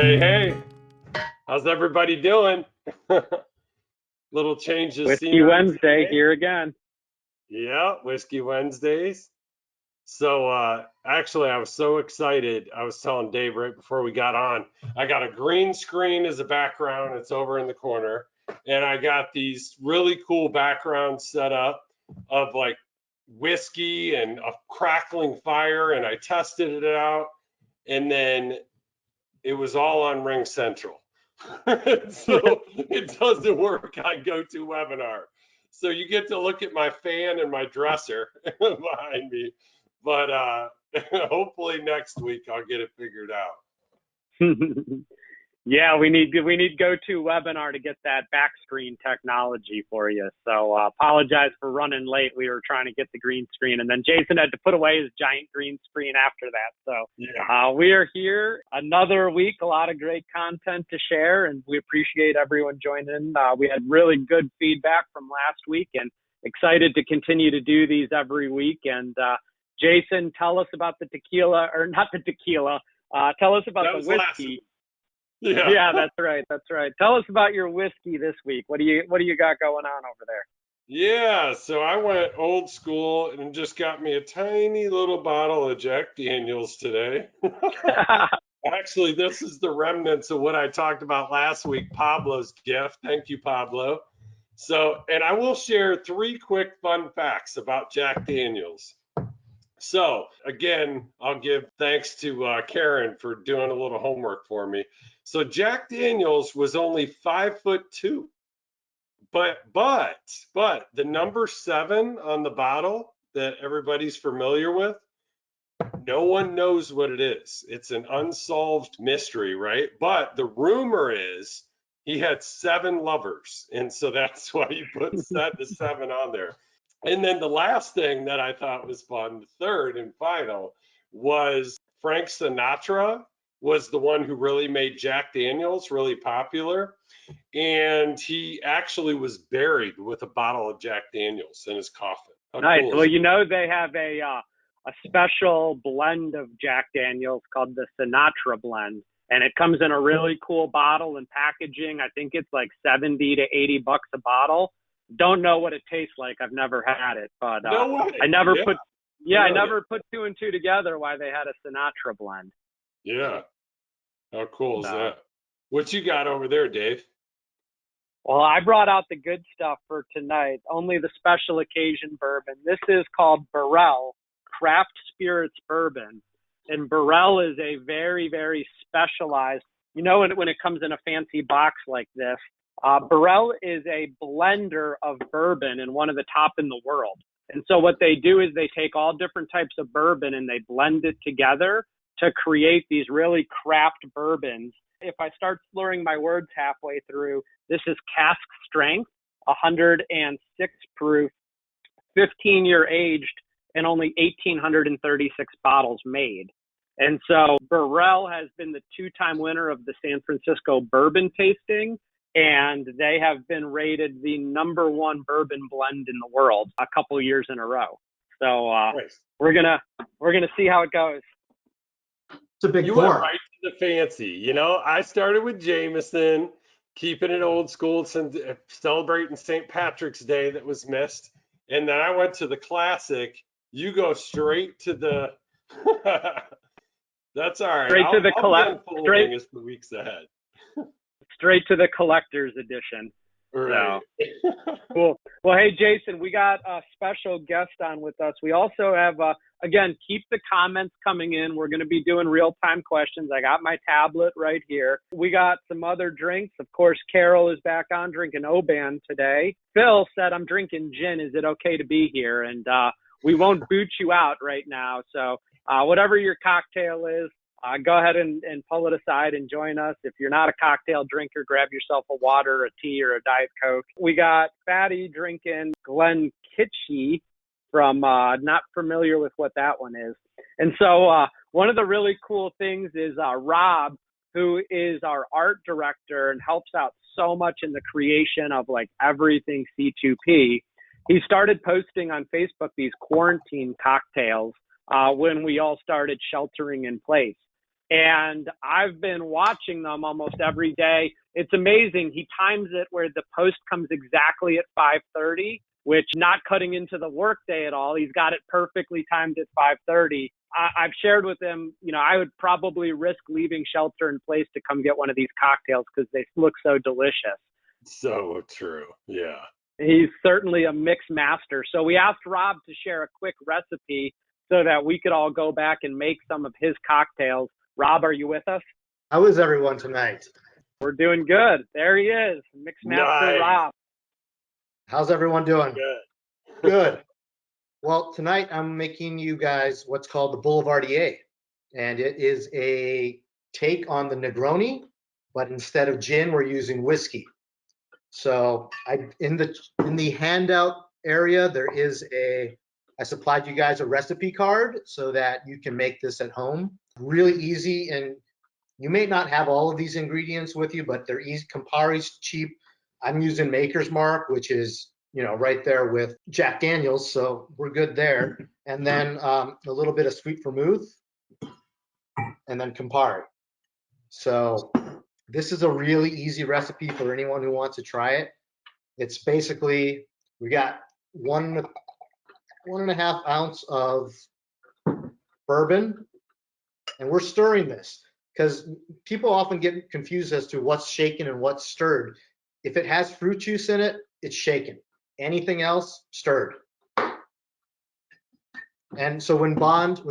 Hey, hey, how's everybody doing? Little change of Whiskey scenery Wednesday today. here again. Yeah, Whiskey Wednesdays. So, actually, I was so excited. I was telling Dave right before we got on, I got a green screen as a background. It's over in the corner. And I got these really cool backgrounds set up of like whiskey and a crackling fire. And I tested it out. And then it was all on Ring Central. So it doesn't work on GoToWebinar. So you get to look at my fan and my dresser behind me. But hopefully next week I'll get it figured out. Yeah, we need GoToWebinar to get that back screen technology for you. So apologize for running late. We were trying to get the green screen, and then Jason had to put away his giant green screen after that. So Yeah. we are here another week. A lot of great content to share, and we appreciate everyone joining. We had really good feedback from last week, and excited to continue to do these every week. And Jason, tell us about the tequila, or not the tequila. Tell us about the whiskey. Yeah, that's right. Tell us about your whiskey this week. What do you got going on over there? Yeah, so I went old school and just got me a tiny little bottle of Jack Daniels today. Actually, this is the remnants of what I talked about last week, Pablo's gift. Thank you, Pablo. So, and I will share 3 quick fun facts about Jack Daniels. So, again, I'll give thanks to Karen for doing a little homework for me. So, Jack Daniels was only 5'2", but the number 7 on the bottle that everybody's familiar with, no one knows what it is. It's an unsolved mystery, right? But the rumor is he had 7 lovers, and so that's why you put the 7 on there. And then the last thing that I thought was fun, the third and final, was Frank Sinatra was the one who really made Jack Daniels really popular. And he actually was buried with a bottle of Jack Daniels in his coffin. How Nice. cool Well, is you know they have a special blend of Jack Daniels called the Sinatra blend, and it comes in a really cool bottle and packaging. I think it's like $70 to $80 a bottle. Don't know what it tastes like. I've never had it, but No way. I never Yeah. put 2 and 2 together why they had a Sinatra blend. Yeah. How cool is that? What you got over there, Dave? Well, I brought out the good stuff for tonight, only the special occasion bourbon. This is called Burrell Craft Spirits Bourbon. And Burrell is a very, very specialized, when it comes in a fancy box like this, Burrell is a blender of bourbon and one of the top in the world. And so what they do is they take all different types of bourbon and they blend it together to create these really craft bourbons. If I start slurring my words halfway through, this is cask strength, 106 proof, 15-year aged, and only 1,836 bottles made. And so Burrell has been the 2-time winner of the San Francisco Bourbon Tasting, and they have been rated the #1 bourbon blend in the world a couple years in a row. So Nice. we're gonna see how it goes. It's a big You pour. went right to the fancy. I started with Jameson, keeping it old school, celebrating St. Patrick's Day that was missed. And then I went to the classic. You go straight to the That's all right. Straight to the unfolding as the weeks ahead. Straight to the collector's edition. Right. So, cool. Well, hey, Jason, we got a special guest on with us. We also have, again, keep the comments coming in. We're going to be doing real-time questions. I got my tablet right here. We got some other drinks. Of course, Carol is back on drinking Oban today. Phil said, I'm drinking gin. Is it okay to be here? And we won't boot you out right now. So whatever your cocktail is, go ahead and pull it aside and join us. If you're not a cocktail drinker, grab yourself a water, a tea, or a Diet Coke. We got Fatty drinking Glen Kitschy from, not familiar with what that one is. And so one of the really cool things is Rob, who is our art director and helps out so much in the creation of like everything C2P. He started posting on Facebook these quarantine cocktails when we all started sheltering in place. And I've been watching them almost every day. It's amazing. He times it where the post comes exactly at 5:30, which not cutting into the workday at all. He's got it perfectly timed at 5:30. I've shared with him, I would probably risk leaving shelter in place to come get one of these cocktails because they look so delicious. So true. Yeah. He's certainly a mix master. So we asked Rob to share a quick recipe so that we could all go back and make some of his cocktails. Rob, are you with us? How is everyone tonight? We're doing good. There he is, Mix Master Nice. Rob. How's everyone doing? Good. Good. Well, tonight I'm making you guys what's called the Boulevardier, and it is a take on the Negroni, but instead of gin, we're using whiskey. So in the handout area, I supplied you guys a recipe card so that you can make this at home. Really easy, and you may not have all of these ingredients with you, but they're easy. Campari's cheap. I'm using Maker's Mark, which is, right there with Jack Daniels, so we're good there. And then a little bit of sweet vermouth, and then Campari. So this is a really easy recipe for anyone who wants to try it. It's basically, we got 1.5 ounce of bourbon, and we're stirring this because people often get confused as to what's shaken and what's stirred. If it has fruit juice in it, it's shaken. Anything else, stirred. And so when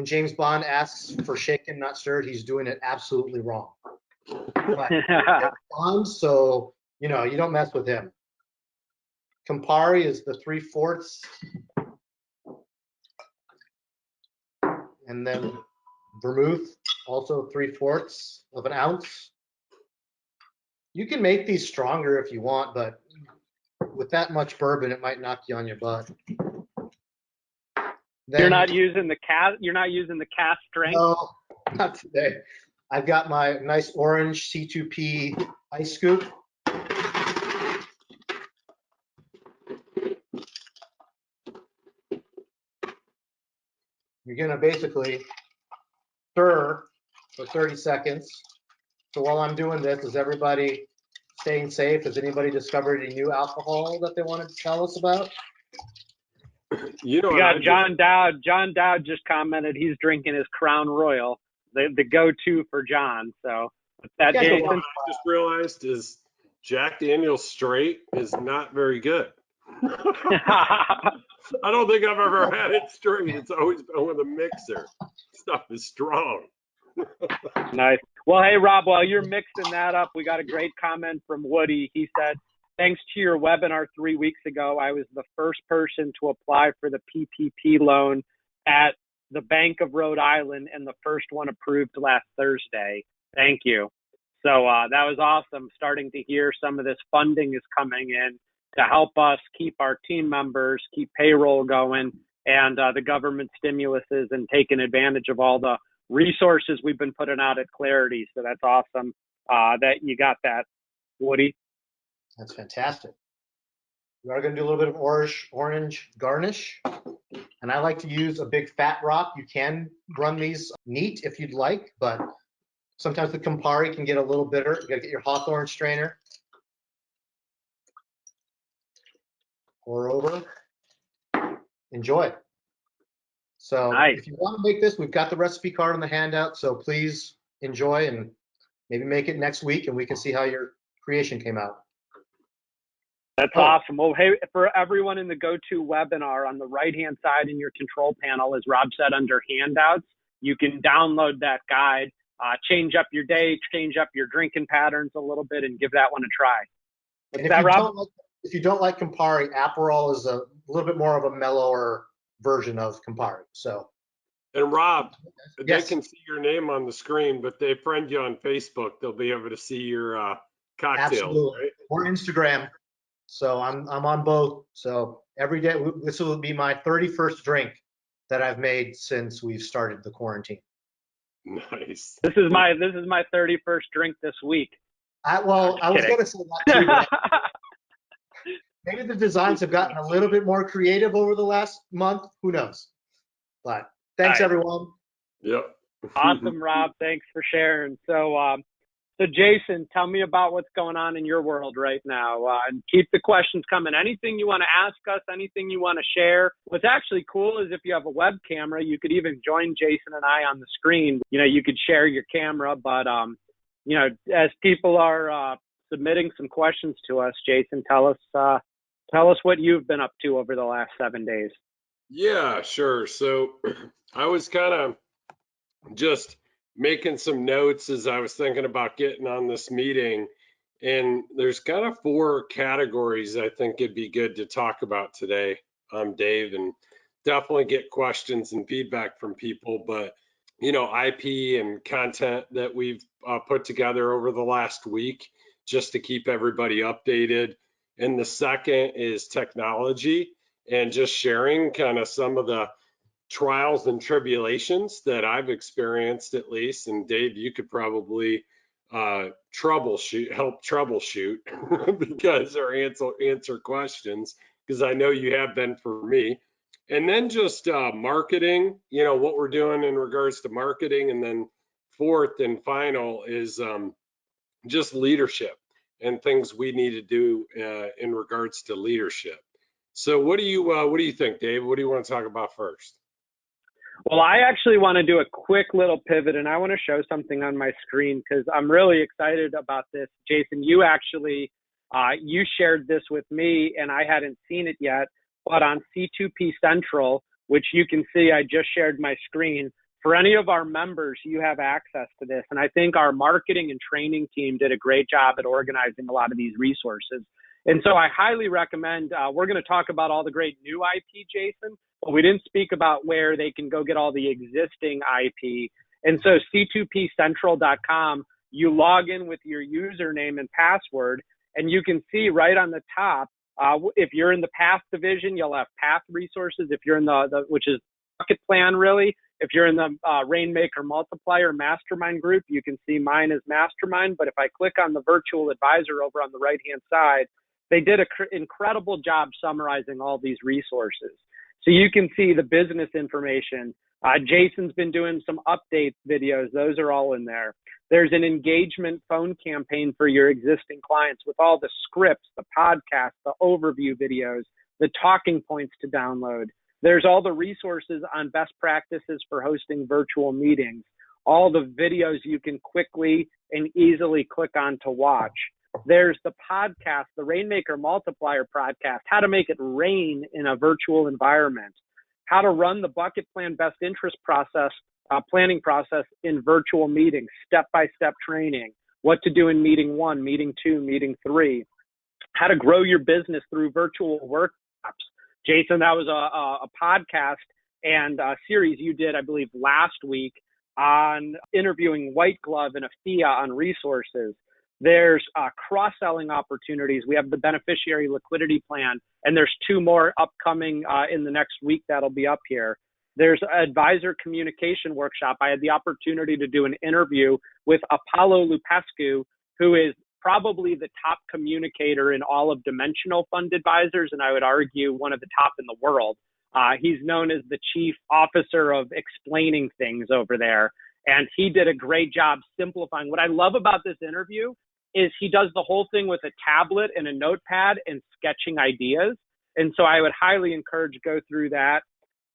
James Bond asks for shaken, not stirred, he's doing it absolutely wrong. But Bond, so you don't mess with him. Campari is the 3/4, and then vermouth, also 3/4 of an ounce. You can make these stronger if you want, but with that much bourbon, it might knock you on your butt. Then, You're not using the cast strength? No, not today. I've got my nice orange C2P ice scoop. You're gonna basically stir for 30 seconds. So while I'm doing this, is everybody staying safe? Has anybody discovered any new alcohol that they wanted to tell us about? We got John Dowd. John Dowd just commented he's drinking his Crown Royal, the go-to for John. So that, Jason. What I just realized is Jack Daniel's straight is not very good. I don't think I've ever had it straight. It's always been with a mixer. Stuff is strong. Nice. Well, hey, Rob, while you're mixing that up, we got a great comment from Woody. He said, thanks to your webinar 3 weeks ago, I was the first person to apply for the PPP loan at the Bank of Rhode Island and the first one approved last Thursday. Thank you. So that was awesome, starting to hear some of this funding is coming in to help us keep our team members, keep payroll going, and the government stimuluses and taking advantage of all the resources we've been putting out at Clarity. So that's awesome that you got that, Woody. That's fantastic. We are going to do a little bit of orange garnish. And I like to use a big fat rock. You can run these neat if you'd like, but sometimes the Campari can get a little bitter. You got to get your Hawthorne strainer. Pour over. Enjoy. So nice. If you want to make this, we've got the recipe card on the handout. So please enjoy and maybe make it next week and we can see how your creation came out. That's awesome. Well, hey, for everyone in the go-to webinar, on the right-hand side in your control panel, as Rob said, under handouts, you can download that guide, change up your day, change up your drinking patterns a little bit, and give that one a try. If you don't like Campari, Aperol is a little bit more of a mellower version of Campari. So. And Rob, yes. They can see your name on the screen, but they friend you on Facebook. They'll be able to see your cocktails. Absolutely. Right? Or Instagram. So I'm on both. So every day, this will be my 31st drink that I've made since we've started the quarantine. Nice. This is my 31st drink this week. I was going to say that too. Maybe the designs have gotten a little bit more creative over the last month. Who knows? But thanks, everyone. Yep. Awesome, Rob. Thanks for sharing. So Jason, tell me about what's going on in your world right now. And keep the questions coming. Anything you want to ask us, anything you want to share. What's actually cool is if you have a web camera, you could even join Jason and I on the screen. You could share your camera, but as people are submitting some questions to us, Jason, tell us what you've been up to over the last 7 days. Yeah, sure. So I was kind of just making some notes as I was thinking about getting on this meeting. And there's kind of 4 categories I think it'd be good to talk about today, Dave, and definitely get questions and feedback from people. But, IP and content that we've put together over the last week just to keep everybody updated. And the second is technology and just sharing kind of some of the trials and tribulations that I've experienced, at least. And Dave, you could probably help troubleshoot because or answer questions, because I know you have been for me. And then just marketing, what we're doing in regards to marketing. And then fourth and final is just leadership and things we need to do in regards to leadership. So what do you think, Dave? What do you want to talk about first? Well, I actually want to do a quick little pivot, and I want to show something on my screen because I'm really excited about this. Jason, you actually, you shared this with me, and I hadn't seen it yet, but on C2P Central, which you can see, I just shared my screen. For any of our members, you have access to this, and I think our marketing and training team did a great job at organizing a lot of these resources. And so I highly recommend, we're going to talk about all the great new IP, Jason, but we didn't speak about where they can go get all the existing IP. And so c2pcentral.com, you log in with your username and password, and you can see right on the top, if you're in the Path division, you'll have Path resources. If you're in which is Bucket Plan, really. If you're in the Rainmaker Multiplier Mastermind group, you can see mine as Mastermind. But if I click on the Virtual Advisor over on the right-hand side, they did an incredible job summarizing all these resources. So you can see the business information. Jason's been doing some update videos. Those are all in there. There's an engagement phone campaign for your existing clients with all the scripts, the podcasts, the overview videos, the talking points to download. There's all the resources on best practices for hosting virtual meetings, all the videos you can quickly and easily click on to watch. There's the podcast, the Rainmaker Multiplier podcast, how to make it rain in a virtual environment, how to run the bucket plan best interest process, planning process in virtual meetings, step-by-step training, what to do in meeting 1, meeting 2, meeting 3, how to grow your business through virtual workshops. Jason, that was a podcast and a series you did, I believe, last week on interviewing White Glove and Afia on resources. There's cross-selling opportunities. We have the beneficiary liquidity plan, and there's 2 more upcoming in the next week that'll be up here. There's an advisor communication workshop. I had the opportunity to do an interview with Apollo Lupescu, who is probably the top communicator in all of Dimensional Fund Advisors, and I would argue one of the top in the world. He's known as the chief officer of explaining things over there, and he did a great job simplifying. What I love about this interview is he does the whole thing with a tablet and a notepad and sketching ideas. And so I would highly encourage go through that.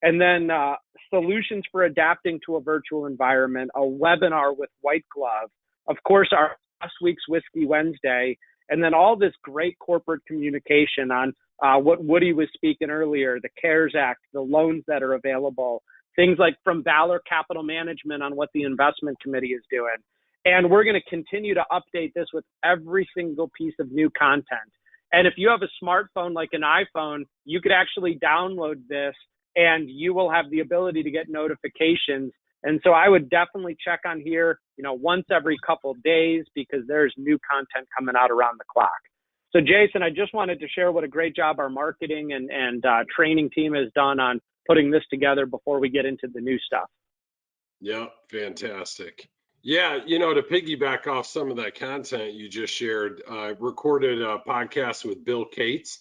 And then solutions for adapting to a virtual environment, a webinar with White Glove, of course, our last week's Whiskey Wednesday, and then all this great corporate communication on what Woody was speaking earlier, the CARES Act, the loans that are available, things like from Valor Capital Management on what the investment committee is doing. And we're going to continue to update this with every single piece of new content. And if you have a smartphone like an iPhone, you could actually download this and you will have the ability to get notifications. And so I would definitely check on here, once every couple of days because there's new content coming out around the clock. So Jason, I just wanted to share what a great job our marketing and training team has done on putting this together before we get into the new stuff. Yeah, fantastic. Yeah, to piggyback off some of that content you just shared, I recorded a podcast with Bill Cates.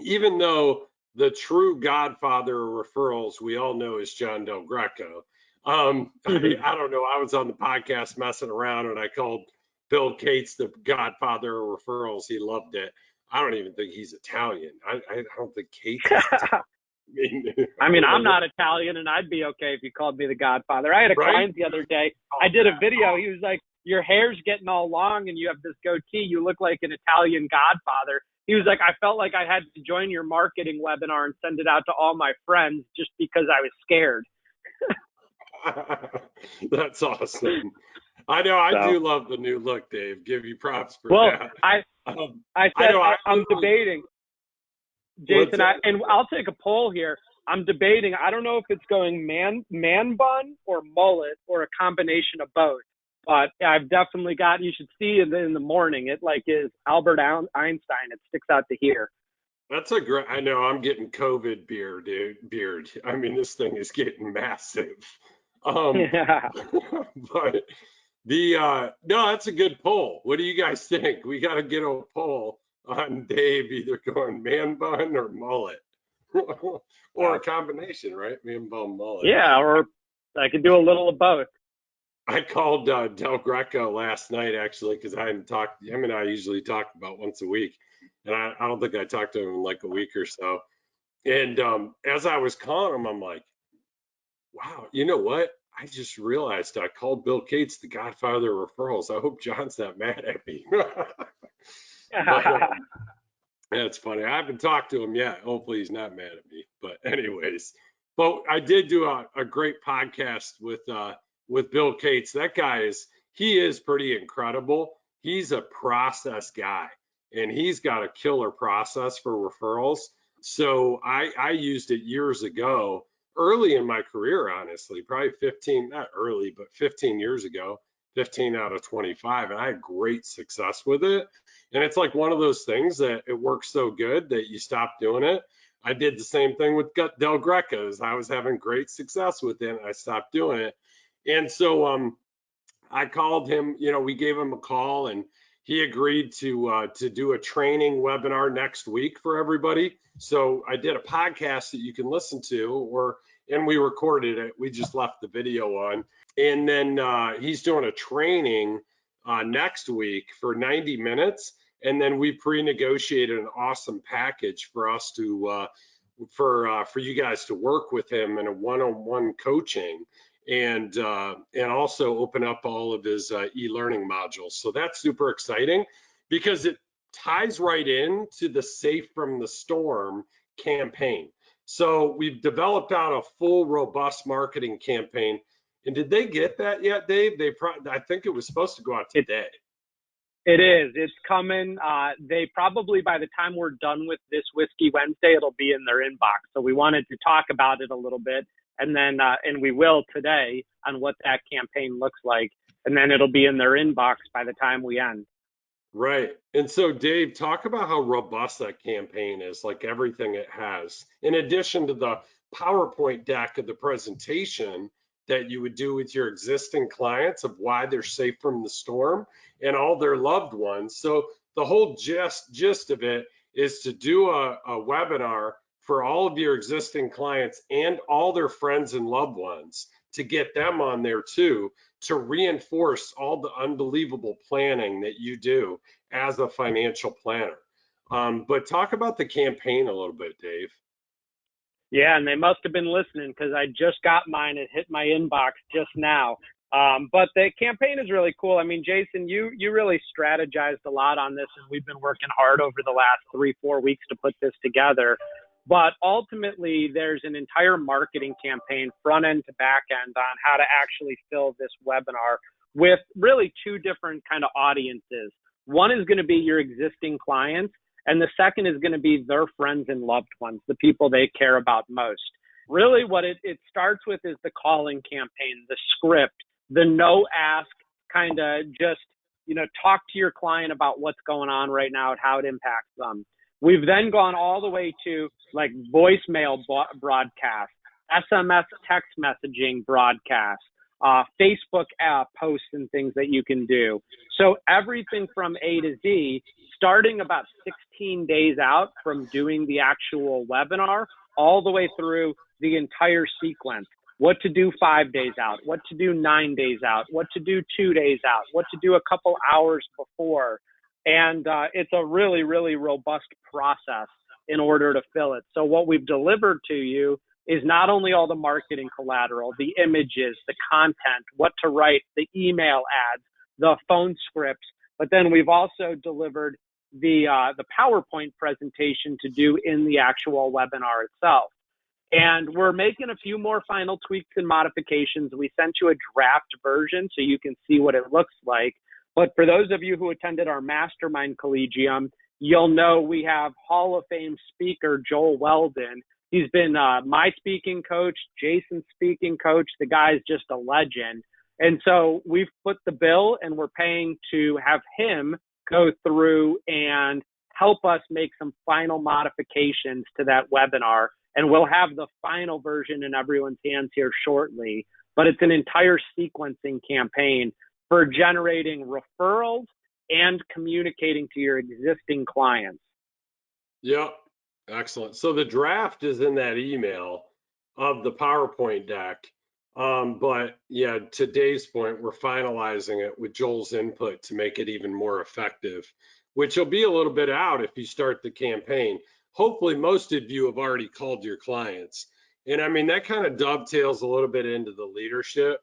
Even though the true godfather of referrals we all know is John Del Greco, I don't know. I was on the podcast messing around and I called Bill Cates the godfather of referrals. He loved it. I don't even think he's Italian. I don't think Cates is Italian. I mean, I'm not Italian, and I'd be okay if you called me the Godfather. I had a Right? client the other day. I did a video. He was like, "Your hair's getting all long, and you have this goatee. You look like an Italian Godfather." He was like, "I felt like I had to join your marketing webinar and send it out to all my friends just because I was scared." That's awesome. I know. I do love the new look, Dave. Give you props for that. I said I'm debating, Jason. And I'll take a poll here. I'm debating. I don't know if it's going man bun or mullet or a combination of both. But I've definitely got. You should see it in the morning. It like is Albert Einstein. It sticks out to here. That's a great. I know. I'm getting COVID beard, dude. Beard. I mean, this thing is getting massive. Yeah. But no, that's a good poll. What do you guys think? We got to get a poll on Dave either going man bun or mullet, or a combination, right? Man bun, mullet. Yeah, or I could do a little of both. I called Del Greco last night actually because I hadn't talked. Him and I usually talk about once a week, and I don't think I talked to him in like a week or so. And as I was calling him, I'm like, wow, you know what? I just realized I called Bill Cates the godfather of referrals. I hope John's not mad at me. But, that's funny. I haven't talked to him yet. Hopefully he's not mad at me. But anyways, but I did do a great podcast with Bill Cates. That guy he is pretty incredible. He's a process guy, and he's got a killer process for referrals. So I used it years ago, early in my career, honestly, probably 15, not early, but 15 years ago, 15 out of 25. And I had great success with it. And it's like one of those things that it works so good that you stop doing it. I did the same thing with Del Greco's. I was having great success with it, and I stopped doing it. And so I called him, we gave him a call, and he agreed to do a training webinar next week for everybody. So I did a podcast that you can listen to, and we recorded it. We just left the video on. And then he's doing a training next week for 90 minutes. And then we pre-negotiated an awesome package for us to for you guys to work with him in a one-on-one coaching, and also open up all of his e-learning modules. So that's super exciting because it ties right into the Safe from the Storm campaign. So we've developed out a full, robust marketing campaign. And did they get that yet, Dave? I think it was supposed to go out today. It is. It's coming. They probably, by the time we're done with this Whiskey Wednesday, it'll be in their inbox. So we wanted to talk about it a little bit, and then and we will today on what that campaign looks like, and then it'll be in their inbox by the time we end. Right. And so, Dave, talk about how robust that campaign is, like everything it has. In addition to the PowerPoint deck of the presentation that you would do with your existing clients of why they're safe from the storm and all their loved ones. So the whole gist of it is to do a webinar for all of your existing clients and all their friends and loved ones to get them on there too, to reinforce all the unbelievable planning that you do as a financial planner. But talk about the campaign a little bit, Dave. Yeah, and they must have been listening because I just got mine. It hit my inbox just now. But the campaign is really cool. I mean, Jason, you really strategized a lot on this, and we've been working hard over the last 3-4 weeks to put this together. But ultimately, there's an entire marketing campaign, front end to back end, on how to actually fill this webinar with really two different kind of audiences. One is going to be your existing clients, and the second is going to be their friends and loved ones, the people they care about most. Really what it starts with is the calling campaign, the script, the no ask, kind of just, talk to your client about what's going on right now and how it impacts them. We've then gone all the way to like voicemail broadcast, SMS text messaging broadcast, Facebook app posts and things that you can do. So everything from A to Z, starting about 16 days out from doing the actual webinar, all the way through the entire sequence. what to do 5 days out, what to do 9 days out, what to do 2 days out, what to do a couple hours before. And it's a really, really robust process in order to fill it. So what we've delivered to you is not only all the marketing collateral, the images, the content, what to write, the email ads, the phone scripts, but then we've also delivered the PowerPoint presentation to do in the actual webinar itself. And we're making a few more final tweaks and modifications. We sent you a draft version so you can see what it looks like. But for those of you who attended our Mastermind Collegium, you'll know we have Hall of Fame speaker Joel Weldon. He's been my speaking coach, Jason's speaking coach. The guy's just a legend. And so we've put the bill and we're paying to have him go through and help us make some final modifications to that webinar. And we'll have the final version in everyone's hands here shortly. But it's an entire sequencing campaign for generating referrals and communicating to your existing clients. Yep. Excellent. So the draft is in that email of the PowerPoint deck. But yeah, to Dave's point, we're finalizing it with Joel's input to make it even more effective, which will be a little bit out if you start the campaign. Hopefully most of you have already called your clients. And I mean, that kind of dovetails a little bit into the leadership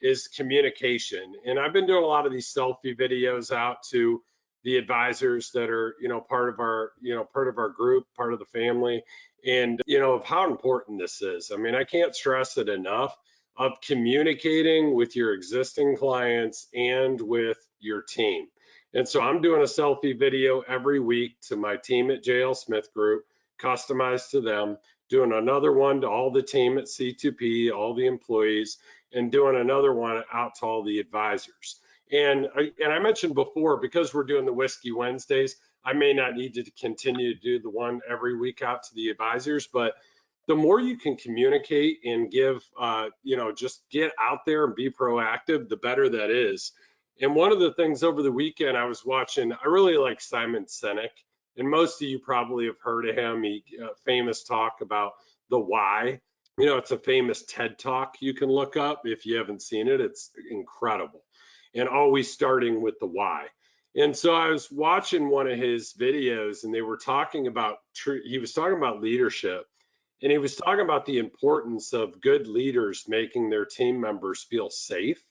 is communication. And I've been doing a lot of these selfie videos out to the advisors that are, part of our group, part of the family, and, of how important this is. I mean, I can't stress it enough of communicating with your existing clients and with your team. And so I'm doing a selfie video every week to my team at JL Smith Group, customized to them, doing another one to all the team at C2P, all the employees, and doing another one out to all the advisors. And I mentioned before, because we're doing the Whiskey Wednesdays, I may not need to continue to do the one every week out to the advisors, but the more you can communicate and give, just get out there and be proactive, the better that is. And one of the things over the weekend I was watching, I really like Simon Sinek, and most of you probably have heard of him. He famous talk about the why. It's a famous TED talk you can look up if you haven't seen it. It's incredible, and always starting with the why. And so I was watching one of his videos, and they were talking about he was talking about leadership. And he was talking about the importance of good leaders making their team members feel safe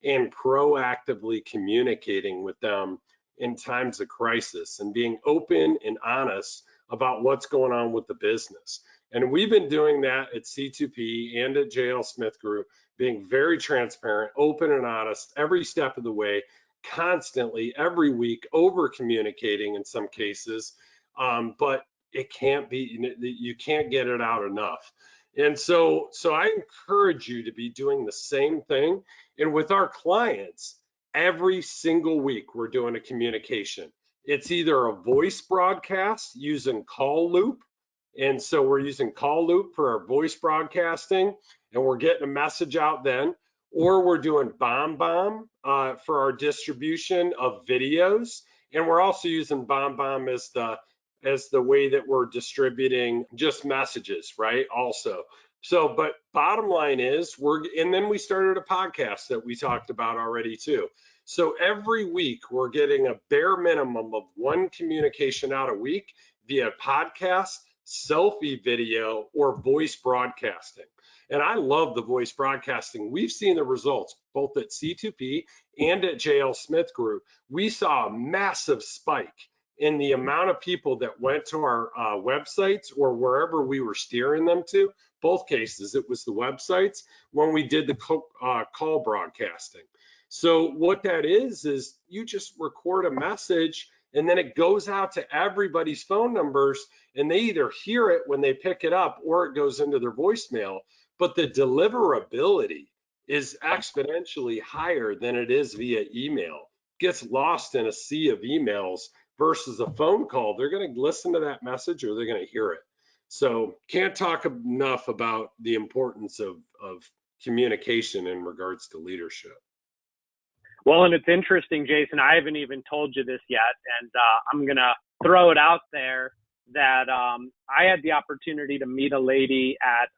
and proactively communicating with them in times of crisis and being open and honest about what's going on with the business. And we've been doing that at C2P and at JL Smith Group, being very transparent, open and honest every step of the way, constantly, every week, over communicating in some cases. But it can't be, you can't get it out enough. And so I encourage you to be doing the same thing. And with our clients, every single week, we're doing a communication. It's either a voice broadcast using Call Loop. And so we're using Call Loop for our voice broadcasting, and we're getting a message out then, or we're doing BombBomb for our distribution of videos. And we're also using BombBomb as the way that we're distributing just messages, right? Also. So, but bottom line is and then we started a podcast that we talked about already too. So every week we're getting a bare minimum of one communication out a week via podcast, selfie video, or voice broadcasting. And I love the voice broadcasting. We've seen the results both at C2P and at JL Smith Group. We saw a massive spike in the amount of people that went to our websites or wherever we were steering them to. Both cases, it was the websites when we did the call broadcasting. So what that is you just record a message and then it goes out to everybody's phone numbers, and they either hear it when they pick it up or it goes into their voicemail. But the deliverability is exponentially higher than it is via email. It gets lost in a sea of emails versus a phone call. They're going to listen to that message or they're going to hear it. So can't talk enough about the importance of communication in regards to leadership. Well, and it's interesting, Jason, I haven't even told you this yet, and I'm going to throw it out there that I had the opportunity to meet a lady at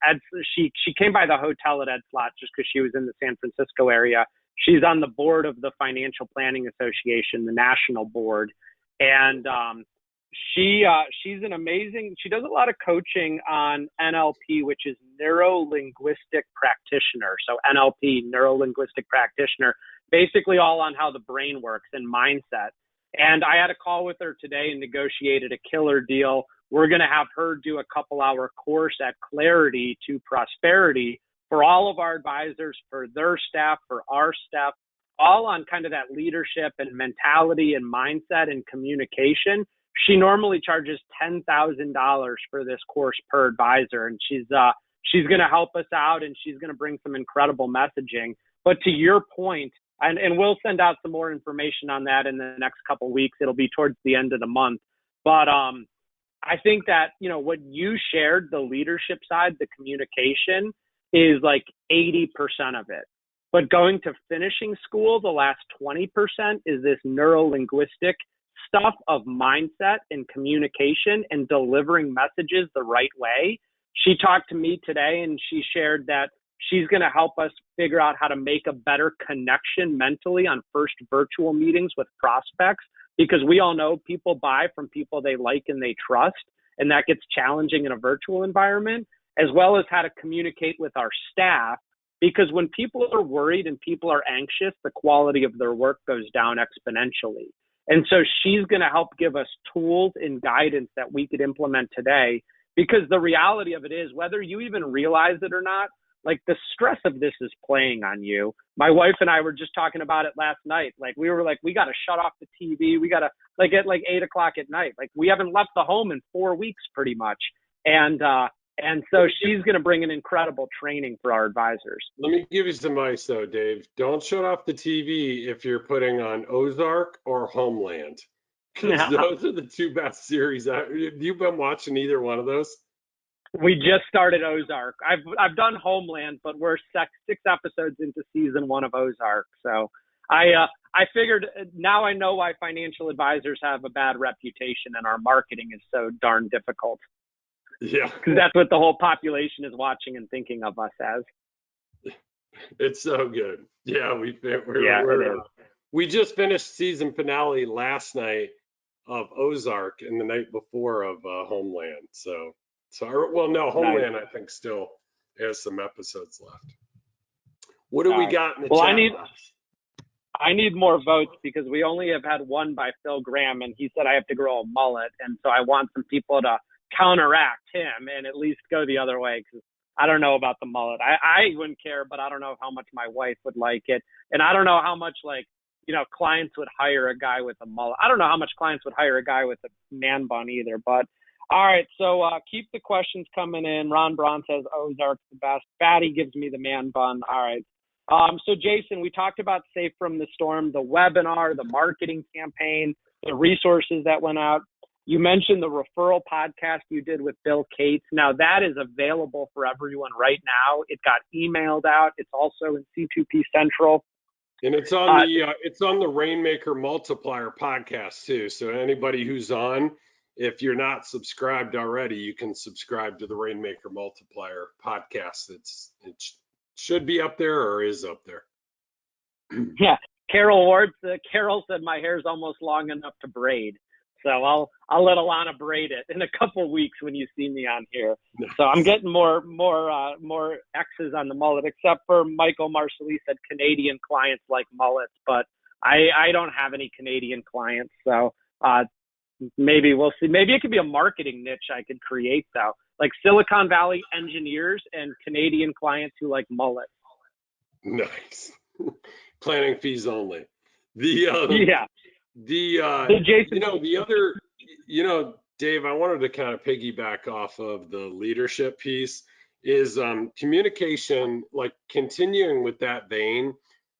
Ed. She came by the hotel at Ed Slot just because she was in the San Francisco area. She's on the board of the Financial Planning Association, the national board, and she's an amazing. She does a lot of coaching on NLP, which is neuro-linguistic practitioner. So NLP, neuro-linguistic practitioner, basically all on how the brain works and mindset. And I had a call with her today and negotiated a killer deal. We're going to have her do a couple-hour course at Clarity to Prosperity for all of our advisors, for their staff, for our staff, all on kind of that leadership and mentality and mindset and communication. She normally charges $10,000 for this course per advisor, and she's going to help us out, and she's going to bring some incredible messaging. But to your point, and we'll send out some more information on that in the next couple of weeks. It'll be towards the end of the month. But I think that, what you shared, the leadership side, the communication is like 80% of it. But going to finishing school, the last 20% is this neuro-linguistic stuff of mindset and communication and delivering messages the right way. She talked to me today and she shared that she's going to help us figure out how to make a better connection mentally on first virtual meetings with prospects, because we all know people buy from people they like and they trust, and that gets challenging in a virtual environment, as well as how to communicate with our staff, because when people are worried and people are anxious, the quality of their work goes down exponentially. And so she's going to help give us tools and guidance that we could implement today, because the reality of it is, whether you even realize it or not, like the stress of this is playing on you. My wife and I were just talking about it last night. Like we were like, we got to shut off the TV. We got to like at like 8 o'clock at night. Like we haven't left the home in 4 weeks pretty much. And so she's going to bring an incredible training for our advisors. Let me give you some advice though, Dave. Don't shut off the TV if you're putting on Ozark or Homeland, because those are the two best series. Have you been watching either one of those? We just started Ozark. I've done Homeland, but we're 6 episodes into season 1 of Ozark. So I figured now I know why financial advisors have a bad reputation and our marketing is so darn difficult. Yeah, because that's what the whole population is watching and thinking of us as. It's so good. Yeah, we just finished season finale last night of Ozark and the night before of Homeland. Homeland, nice. I think still has some episodes left. What do we got in the chat box? I need more votes because we only have had one by Phil Graham, and he said I have to grow a mullet, and so I want some people to counteract him and at least go the other way, because I don't know about the mullet. I wouldn't care, but I don't know how much my wife would like it, and I don't know how much clients would hire a guy with a mullet. I don't know how much clients would hire a guy with a man bun either. But all right, so keep the questions coming in. Ron Braun says Ozark's the best. Fatty gives me the man bun. All right. So Jason, we talked about Safe from the Storm, the webinar, the marketing campaign, the resources that went out. You mentioned the referral podcast you did with Bill Cates. Now that is available for everyone right now. It got emailed out. It's also in C2P Central. And it's on the Rainmaker Multiplier podcast too. So anybody who's on, if you're not subscribed already, you can subscribe to the Rainmaker Multiplier podcast. It should be up there or is up there. Yeah, Carol said my hair's almost long enough to braid. So I'll let Alana braid it in a couple weeks when you see me on here. Nice. So I'm getting more X's on the mullet, except for Michael Marcelli said Canadian clients like mullets, but I don't have any Canadian clients. So maybe we'll see. Maybe it could be a marketing niche I could create though, like Silicon Valley engineers and Canadian clients who like mullets. Nice. Planning fees only. Yeah. Jason, Dave, I wanted to kind of piggyback off of the leadership piece is communication, like continuing with that vein.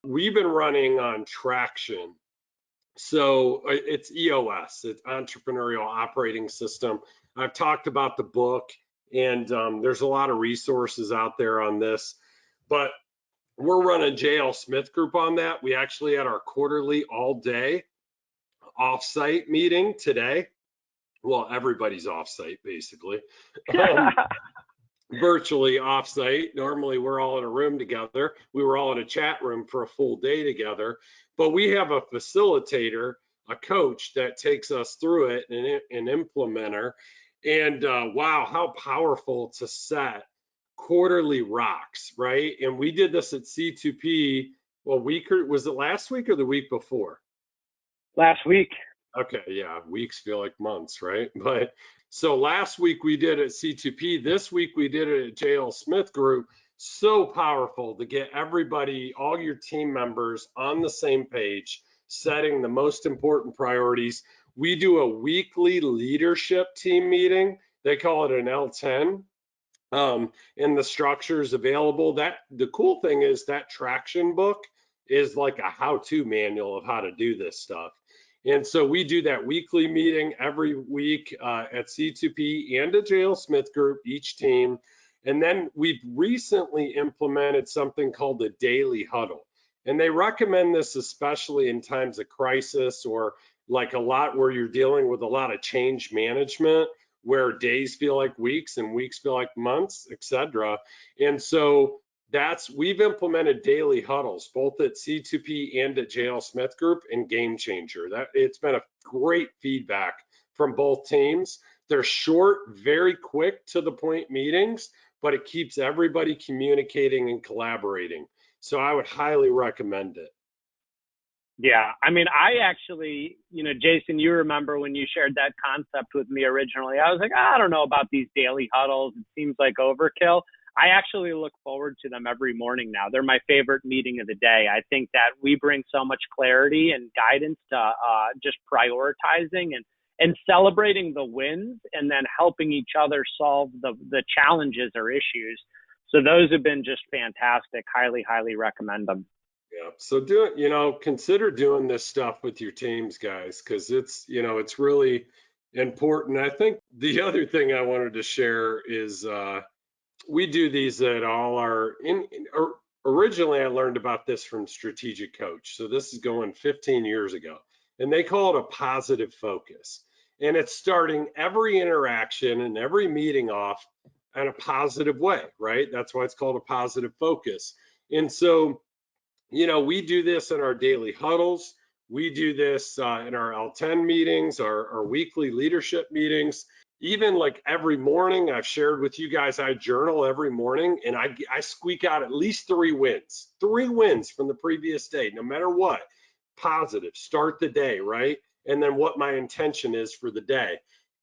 We've been running on Traction. So it's EOS, it's Entrepreneurial Operating System. I've talked about the book, and there's a lot of resources out there on this, but we're running JL Smith Group on that. We actually had our quarterly all day offsite meeting today, Well, everybody's offsite basically. Um, Virtually offsite. Normally, we're all in a room together. We were all in a chat room for a full day together, but we have a facilitator, a coach that takes us through it, and an implementer. And wow, how powerful to set quarterly rocks, right? And we did this at C2P. Well, was it last week or the week before? Last week. Okay, yeah, weeks feel like months, right? But so last week we did it at C2P. This week we did it at JL Smith Group. So powerful to get everybody, all your team members on the same page, setting the most important priorities. We do a weekly leadership team meeting. They call it an L10. And the structure is available. That the cool thing is that traction book is like a how-to manual of how to do this stuff. And so we do that weekly meeting every week at C2P and at JL Smith Group, each team. And then we've recently implemented something called the daily huddle. And they recommend this especially in times of crisis or like a lot where you're dealing with a lot of change management where days feel like weeks and weeks feel like months, etc. And so we've implemented daily huddles both at C2P and at JL Smith Group and Game Changer. That it's been a great feedback from both teams. They're short, very quick to the point meetings, but it keeps everybody communicating and collaborating. So I would highly recommend it. Yeah, I mean, I actually, Jason, you remember when you shared that concept with me originally. I was like, I don't know about these daily huddles. It seems like overkill. I actually look forward to them every morning now. They're my favorite meeting of the day. I think that we bring so much clarity and guidance to just prioritizing and celebrating the wins and then helping each other solve the challenges or issues. So those have been just fantastic. Highly, highly recommend them. Yeah. So consider doing this stuff with your teams, guys, because it's really important. I think the other thing I wanted to share is we do these at all originally I learned about this from Strategic Coach. So this is going 15 years ago, and they call it a positive focus. And it's starting every interaction and every meeting off in a positive way, right? That's why it's called a positive focus. And so we do this in our daily huddles. We do this in our L10 meetings, our weekly leadership meetings. Even like every morning, I've shared with you guys, I journal every morning and I squeak out at least 3 wins from the previous day, no matter what. Positive, start the day, right? And then what my intention is for the day.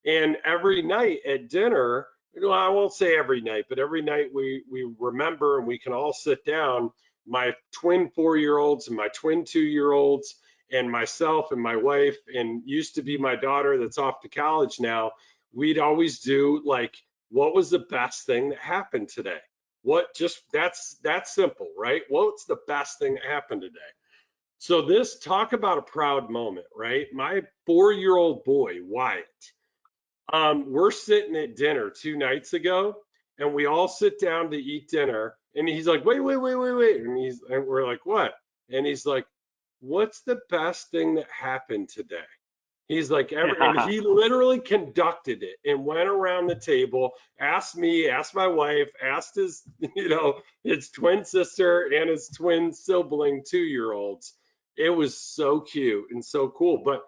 And every night at dinner, I won't say every night, but every night we remember and we can all sit down, my twin 4-year-olds and my twin 2-year-olds and myself and my wife and used to be my daughter that's off to college now. We'd always do like, what was the best thing that happened today? That's simple, right? What's the best thing that happened today? So talk about a proud moment, right? My 4-year-old boy, Wyatt, we're sitting at dinner 2 nights ago, and we all sit down to eat dinner, and he's like, wait, and we're like, what? And he's like, what's the best thing that happened today? He's like, and he literally conducted it and went around the table, asked me, asked my wife, asked his, his twin sister and his twin sibling 2-year-olds. It was so cute and so cool. But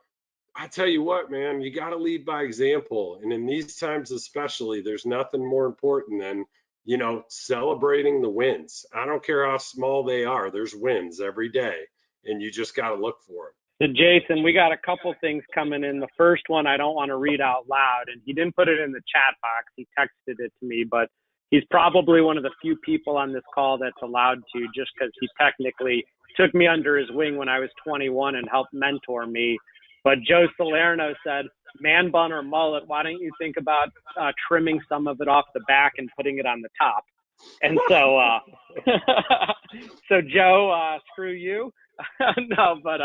I tell you what, man, you got to lead by example. And in these times, especially, there's nothing more important than, celebrating the wins. I don't care how small they are, there's wins every day, and you just got to look for them. So Jason, we got a couple things coming in. The first one I don't want to read out loud, and he didn't put it in the chat box. He texted it to me, but he's probably one of the few people on this call that's allowed to, just because he technically took me under his wing when I was 21 and helped mentor me. But Joe Salerno said, man bun or mullet, why don't you think about trimming some of it off the back and putting it on the top? And so, so Joe, screw you. No, but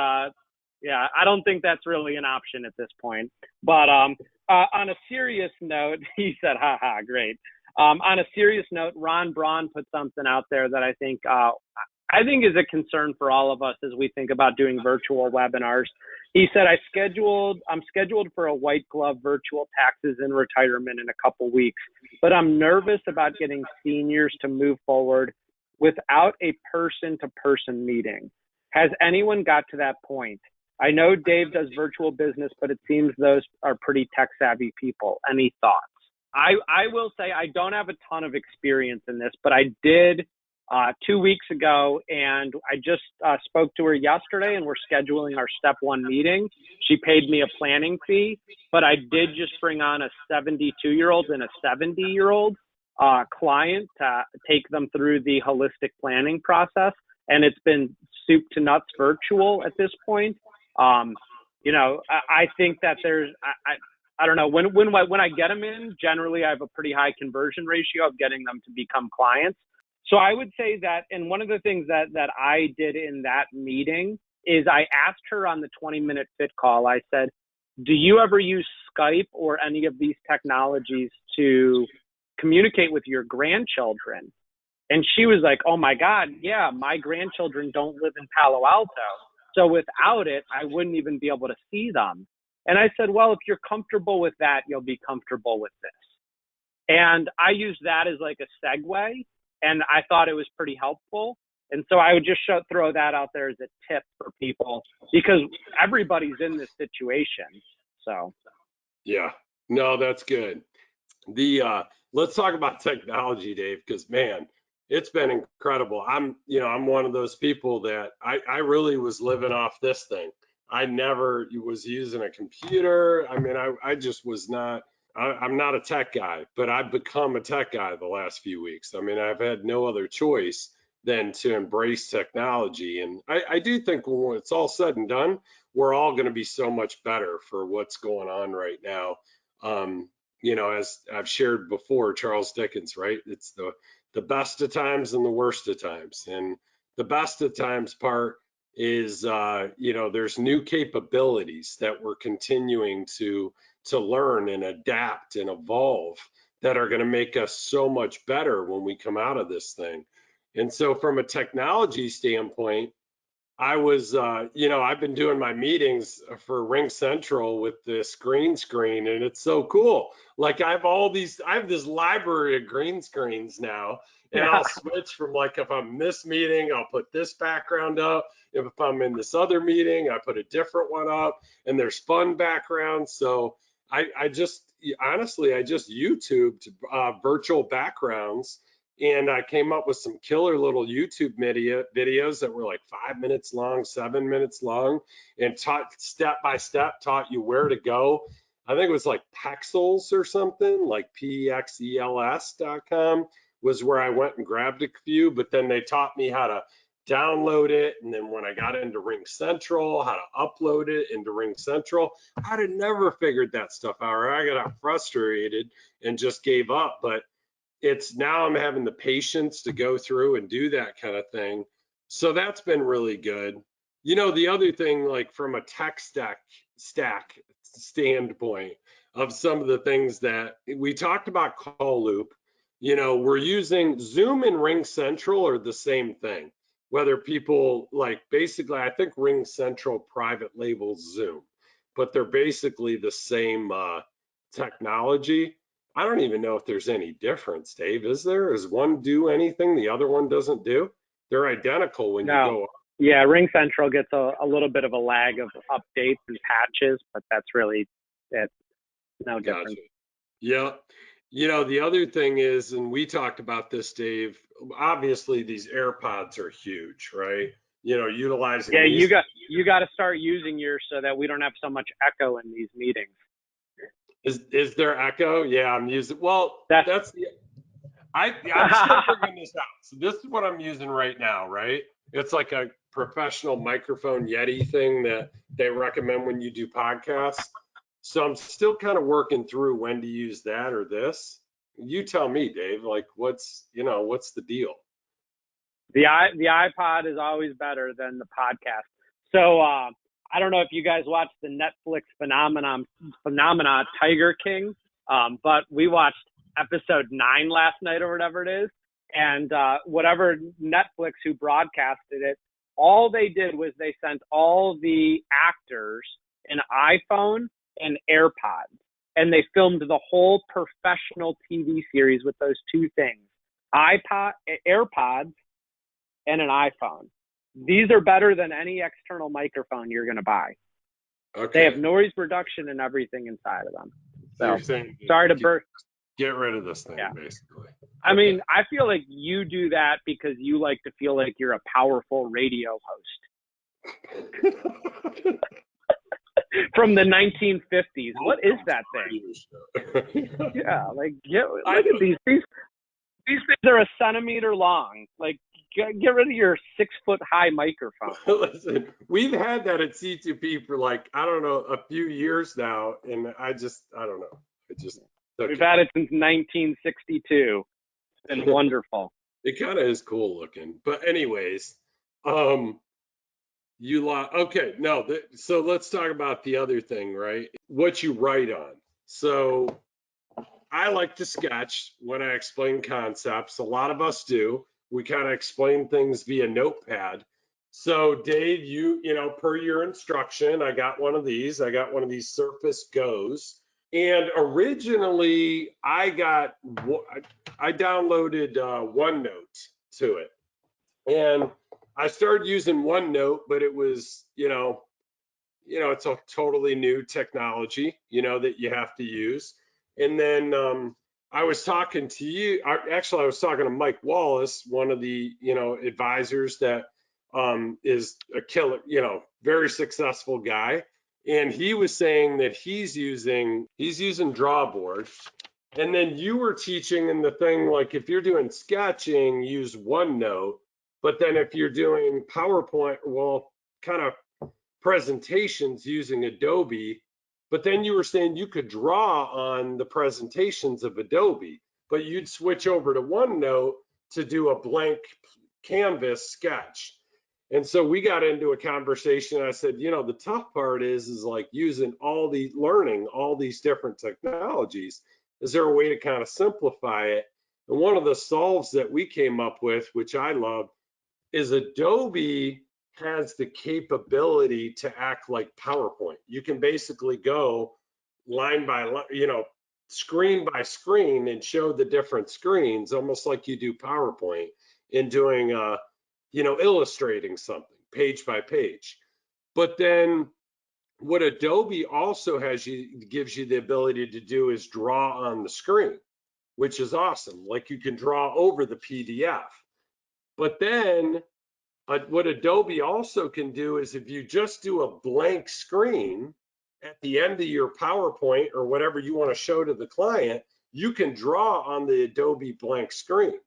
yeah, I don't think that's really an option at this point. But on a serious note, he said, haha, great. On a serious note, Ron Braun put something out there that I think I think is a concern for all of us as we think about doing virtual webinars. He said, I'm scheduled for a white glove virtual taxes and retirement in a couple weeks, but I'm nervous about getting seniors to move forward without a person-to-person meeting. Has anyone got to that point? I know Dave does virtual business, but it seems those are pretty tech-savvy people. Any thoughts? I will say I don't have a ton of experience in this, but I did 2 weeks ago, and I just spoke to her yesterday, and we're scheduling our step one meeting. She paid me a planning fee, but I did just bring on a 72-year-old and a 70-year-old client to take them through the holistic planning process, and it's been soup to nuts virtual at this point. I think that I don't know, when I get them in, generally I have a pretty high conversion ratio of getting them to become clients. So I would say that, and one of the things that I did in that meeting is I asked her on the 20-minute fit call, I said, do you ever use Skype or any of these technologies to communicate with your grandchildren? And she was like, oh my God, yeah, my grandchildren don't live in Palo Alto. So without it, I wouldn't even be able to see them. And I said, well, if you're comfortable with that, you'll be comfortable with this. And I used that as like a segue, and I thought it was pretty helpful. And so I would just throw that out there as a tip for people, because everybody's in this situation. So. Yeah, no, that's good. Let's talk about technology, Dave, because man, it's been incredible. I'm one of those people that I really was living off this thing. I never was using a computer. I mean, I just was not. I'm not a tech guy, but I've become a tech guy the last few weeks. I mean, I've had no other choice than to embrace technology. And I do think when it's all said and done, we're all going to be so much better for what's going on right now. As I've shared before, Charles Dickens, right? It's the best of times and the worst of times. And the best of times part is, there's new capabilities that we're continuing to learn and adapt and evolve that are going to make us so much better when we come out of this thing. And so from a technology standpoint, I was, I've been doing my meetings for Ring Central with this green screen, and it's so cool. Like I have this library of green screens now, and I'll switch from, like, if I'm in this meeting, I'll put this background up. If I'm in this other meeting, I put a different one up, and there's fun backgrounds. So I just YouTubed virtual backgrounds, and I came up with some killer little YouTube videos that were like 5 minutes long, 7 minutes long, and taught step by step, taught you where to go. I think it was like Pexels or something, like PXELS.com was where I went and grabbed a few, but then they taught me how to download it. And then when I got into Ring Central, how to upload it into Ring Central. I'd have never figured that stuff out, or I got frustrated and just gave up. But it's now I'm having the patience to go through and do that kind of thing. So that's been really good. The other thing, like from a tech stack standpoint of some of the things that we talked about, call loop, we're using Zoom and Ring Central are the same thing. Whether people basically, I think Ring Central private labels Zoom, but they're basically the same technology. I don't even know if there's any difference, Dave. Is there? Does one do anything the other one doesn't do? They're identical when you go up. Yeah, Ring Central gets a little bit of a lag of updates and patches, but that's really it. No difference. Gotcha. Yeah. The other thing is, and we talked about this, Dave, obviously these AirPods are huge, right? Utilizing these. You got to start using yours so that we don't have so much echo in these meetings. Is there echo? Yeah, I'm using. Well, I'm still figuring this out. So this is what I'm using right now, right? It's like a professional microphone Yeti thing that they recommend when you do podcasts. So I'm still kind of working through when to use that or this. You tell me, Dave. Like, what's the deal? The iPod is always better than the podcast. So I don't know if you guys watched the Netflix phenomena Tiger King, but we watched episode 9 last night or whatever it is. And whatever Netflix who broadcasted it, all they did was they sent all the actors an iPhone and AirPods, and they filmed the whole professional TV series with those two things: AirPods, and an iPhone. These are better than any external microphone you're going to buy. Okay. They have noise reduction and everything inside of them. So So you're saying sorry to burst. get rid of this thing, Yeah. basically. I mean, I feel like you do that because you like to feel like you're a powerful radio host from the 1950s. What is that thing? Yeah, like look at these. These things are a centimeter long. Like, get rid of your 6-foot high microphone. Listen, we've had that at C2P for like, I don't know, a few years now, and I don't know. It just We've had it since 1962. It's been wonderful. It kind of is cool looking. But anyways, okay, no, so let's talk about the other thing, right? What you write on. So I like to sketch when I explain concepts. A lot of us do. We kind of explain things via notepad. So Dave, you know, per your instruction, I got one of these. I got one of these Surface Go's. And originally I downloaded OneNote to it. And I started using OneNote, but it was, it's a totally new technology, that you have to use. And then I was talking to you. Actually, I was talking to Mike Wallace, one of the, advisors that is a killer, very successful guy. And he was saying that he's using Drawboard. And then you were teaching in the thing, like if you're doing sketching, use OneNote. But then if you're doing PowerPoint, well, kind of presentations using Adobe. But then you were saying you could draw on the presentations of Adobe, but you'd switch over to OneNote to do a blank canvas sketch. And so we got into a conversation. I said, the tough part is like learning all these different technologies. Is there a way to kind of simplify it? And one of the solves that we came up with, which I love, is Adobe has the capability to act like PowerPoint. You can basically go line by line, screen by screen and show the different screens, almost like you do PowerPoint in doing, illustrating something page by page. But then what Adobe also gives you the ability to do is draw on the screen, which is awesome. Like you can draw over the PDF. But then what Adobe also can do is if you just do a blank screen at the end of your PowerPoint or whatever you want to show to the client, you can draw on the Adobe blank screen.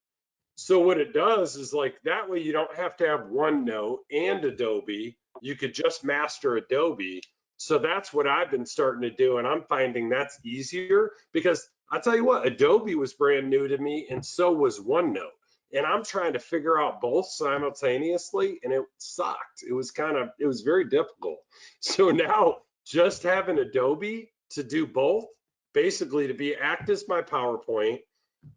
So what it does is like that way you don't have to have OneNote and Adobe. You could just master Adobe. So that's what I've been starting to do. And I'm finding that's easier because I'll tell you what, Adobe was brand new to me and so was OneNote. And I'm trying to figure out both simultaneously and it sucked. It was very difficult. So now just having Adobe to do both, basically to act as my PowerPoint,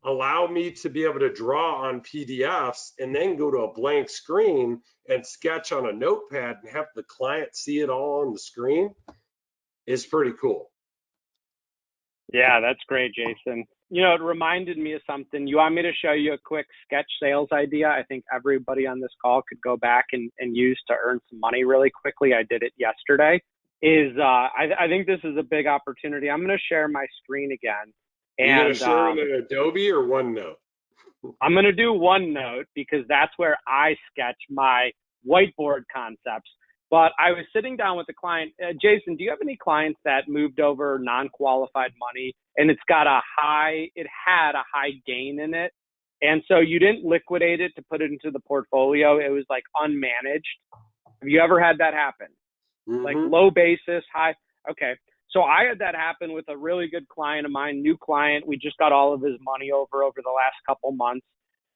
allow me to be able to draw on PDFs and then go to a blank screen and sketch on a notepad and have the client see it all on the screen is pretty cool. Yeah, that's great, Jason. It reminded me of something. You want me to show you a quick sketch sales idea? I think everybody on this call could go back and use to earn some money really quickly. I did it yesterday. I think this is a big opportunity. I'm going to share my screen again. You're going to share it in Adobe or OneNote? I'm going to do OneNote because that's where I sketch my whiteboard concepts. But I was sitting down with a client. Jason, do you have any clients that moved over non-qualified money and it had a high gain in it? And so you didn't liquidate it to put it into the portfolio. It was like unmanaged. Have you ever had that happen? Mm-hmm. Like low basis, high. Okay. So I had that happen with a really good client of mine, new client. We just got all of his money over the last couple months.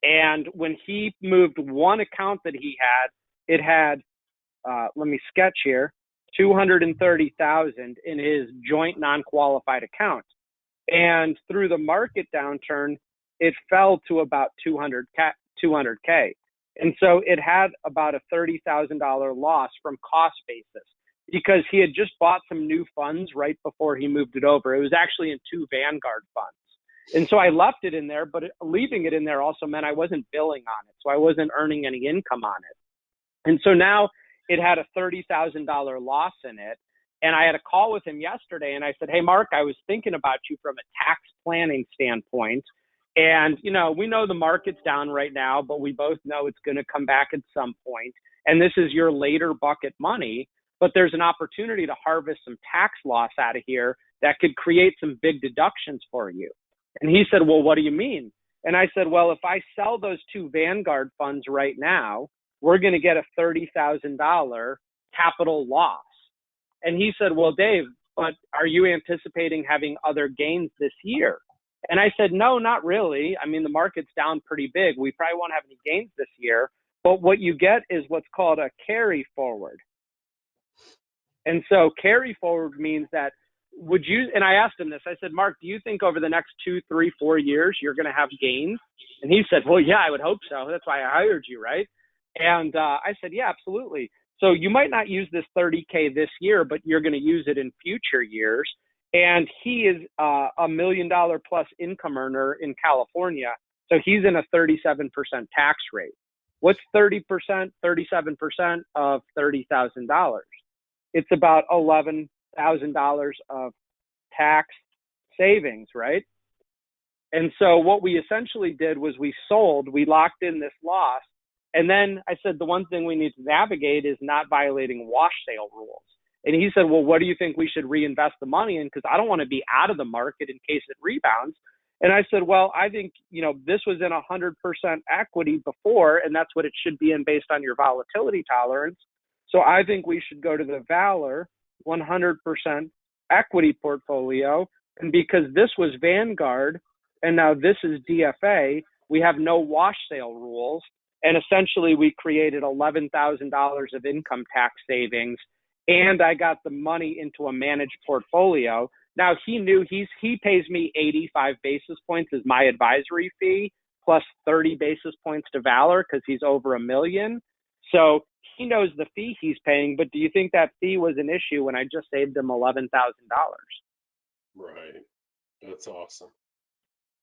And when he moved one account that he had, it had, let me sketch here, 230,000 in his joint non-qualified account. And through the market downturn, it fell to about 200K. And so it had about a $30,000 loss from cost basis because he had just bought some new funds right before he moved it over. It was actually in 2 Vanguard funds. And so I left it in there, but leaving it in there also meant I wasn't billing on it. So I wasn't earning any income on it. And so now it had a $30,000 loss in it. And I had a call with him yesterday and I said, hey, Mark, I was thinking about you from a tax planning standpoint. And, you know, we know the market's down right now, but we both know it's going to come back at some point. And this is your later bucket money, but there's an opportunity to harvest some tax loss out of here that could create some big deductions for you. And he said, well, what do you mean? And I said, well, if I sell those 2 Vanguard funds right now, we're going to get a $30,000 capital loss. And he said, well, Dave, but are you anticipating having other gains this year? And I said, no, not really. I mean, the market's down pretty big. We probably won't have any gains this year. But what you get is what's called a carry forward. And so carry forward means that would you, and I asked him this, I said, Mark, do you think over the next 2, 3, 4 years, you're going to have gains? And he said, well, yeah, I would hope so. That's why I hired you, right? And I said, yeah, absolutely. So you might not use this 30K this year, but you're going to use it in future years. And he is a $1 million plus income earner in California. So he's in a 37% tax rate. What's 30%, 37% of $30,000? It's about $11,000 of tax savings, right? And so what we essentially did was we locked in this loss. And then I said, the one thing we need to navigate is not violating wash sale rules. And he said, well, what do you think we should reinvest the money in? Because I don't want to be out of the market in case it rebounds. And I said, well, I think, you know, this was in 100% equity before, and that's what it should be in based on your volatility tolerance. So I think we should go to the Valor 100% equity portfolio. And because this was Vanguard and now this is DFA, we have no wash sale rules. And essentially we created $11,000 of income tax savings. And I got the money into a managed portfolio. Now he knew he pays me 85 basis points as my advisory fee plus 30 basis points to Valor because he's over $1 million. So he knows the fee he's paying, but do you think that fee was an issue when I just saved him $11,000? Right. That's awesome.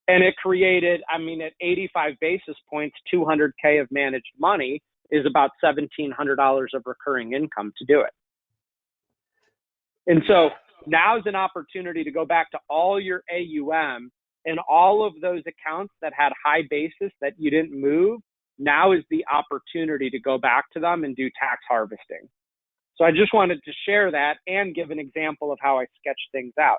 And it created, I mean, at 85 basis points, 200K of managed money is about $1,700 of recurring income to do it. And so now's an opportunity to go back to all your AUM and all of those accounts that had high basis that you didn't move. Now is the opportunity to go back to them and do tax harvesting. So I just wanted to share that and give an example of how I sketch things out.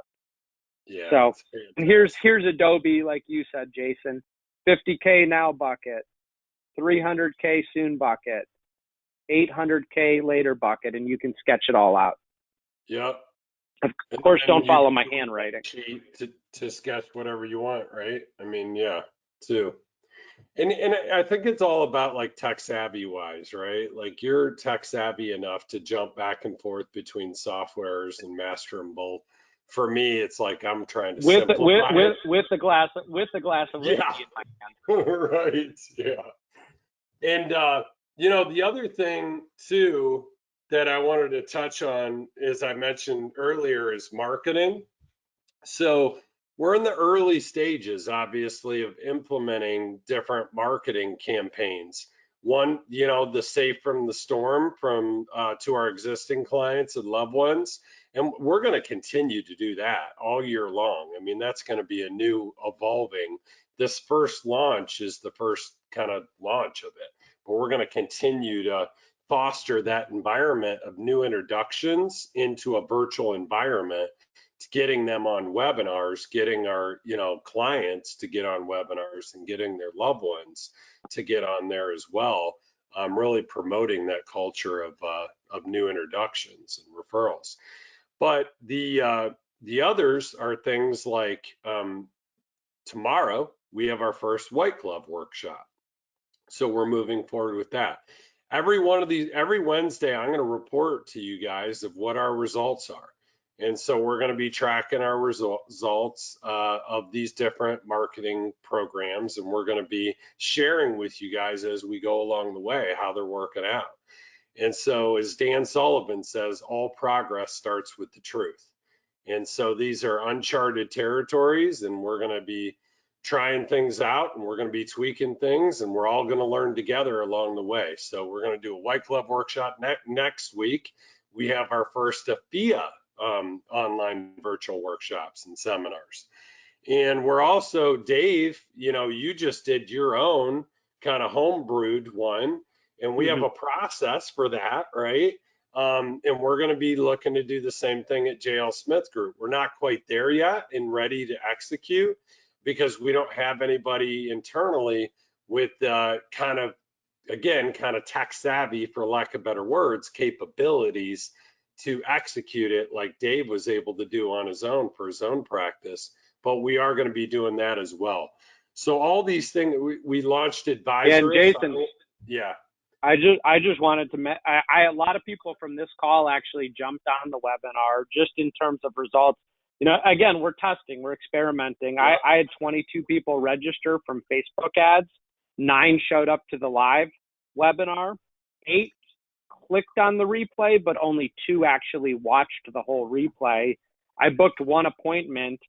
Yeah. So and here's Adobe, like you said, Jason, 50K now bucket, 300K soon bucket, 800K later bucket, and you can sketch it all out. Yep. Of course, don't follow my handwriting. To sketch whatever you want, right? I mean, yeah, too. And I think it's all about like tech savvy wise, right? Like you're tech savvy enough to jump back and forth between softwares and master them both. For me, it's like I'm trying to simplify it. with the glass of whiskey in my hand. Right. Yeah. And you know, the other thing too that I wanted to touch on, as I mentioned earlier, is marketing. So we're in the early stages, obviously, of implementing different marketing campaigns. One, you know, the safe from the storm from to our existing clients and loved ones. And we're going to continue to do that all year long. I mean, that's going to be a new evolving. This first launch is the first kind of launch of it, but we're going to continue to foster that environment of new introductions into a virtual environment, getting them on webinars, getting our, you know, clients to get on webinars and getting their loved ones to get on there as well. Really promoting that culture of new introductions and referrals. But the others are things like tomorrow we have our first white glove workshop. So we're moving forward with that. Every Wednesday, I'm going to report to you guys of what our results are. And so we're going to be tracking our results of these different marketing programs, and we're going to be sharing with you guys as we go along the way how they're working out. And so, as Dan Sullivan says, all progress starts with the truth. And so these are uncharted territories, and we're going to be trying things out, and we're going to be tweaking things, and we're all going to learn together along the way. So we're going to do a White Glove workshop next week. We have our first AFIA online virtual workshops and seminars. And we're also, Dave, you just did your own kind of home brewed one, and we have a process for that, right? And we're going to be looking to do the same thing at JL Smith Group. We're not quite there yet and ready to execute because we don't have anybody internally with kind of tech savvy, for lack of better words, capabilities to execute it like Dave was able to do on his own for his own practice. But we are going to be doing that as well. So all these things, we launched advisory. And Jason, yeah. I just wanted to, a lot of people from this call actually jumped on the webinar just in terms of results. Again, we're testing, we're experimenting. Yeah. I had 22 people register from Facebook ads. 9 showed up to the live webinar. 8 clicked on the replay, but only 2 actually watched the whole replay. I booked 1 appointment,